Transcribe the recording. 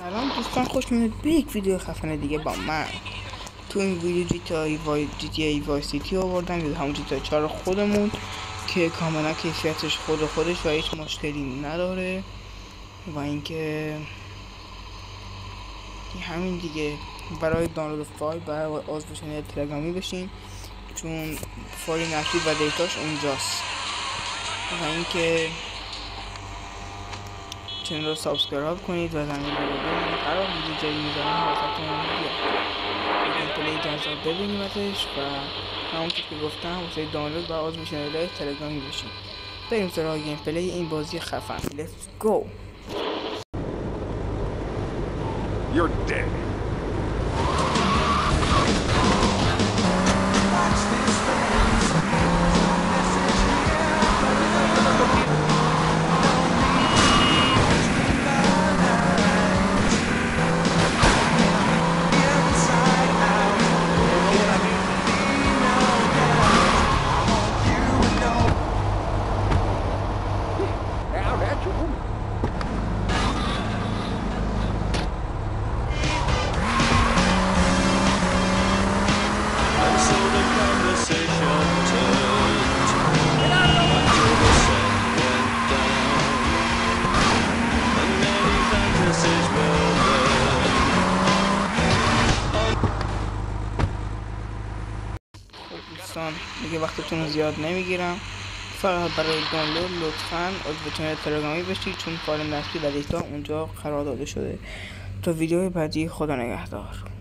سلام دوستان، خوش اومدید به یک ویدیو خفن دیگه با من. تو این ویدیو جی تی ای وایس سیتی آوردم، یا همون جی تی ای 4 خودمون که کاملا کیفیتش خودش و هیچ مشکلی نداره. و اینکه همین دیگه، برای دانلود فایل برای عضو چنل تلگرامی بشین، چون فایل نشری و دیتاش اونجاست. و اینکه چنل رو سابسکرایب کنید و زنگ رو بزنید. هر وقت ویدیو جدید میذارم حواستون بیاد پلی جذاب ببینیمش. و همونطور که گفتم واسه دانلود و عضو چنل تلگرامی بشین. بریم سراغ گیم پلی این بازی خفن. Let's go. You're dead. دوستان دیگه وقتتون زیاد نمیگیرم، فقط برای دانلود لطفاً عضو چنل تلگرامی بشید، چون فایل نشری و دیتا اونجا قرار داده شده. تا ویدیوی بعدی، خدا نگهدار.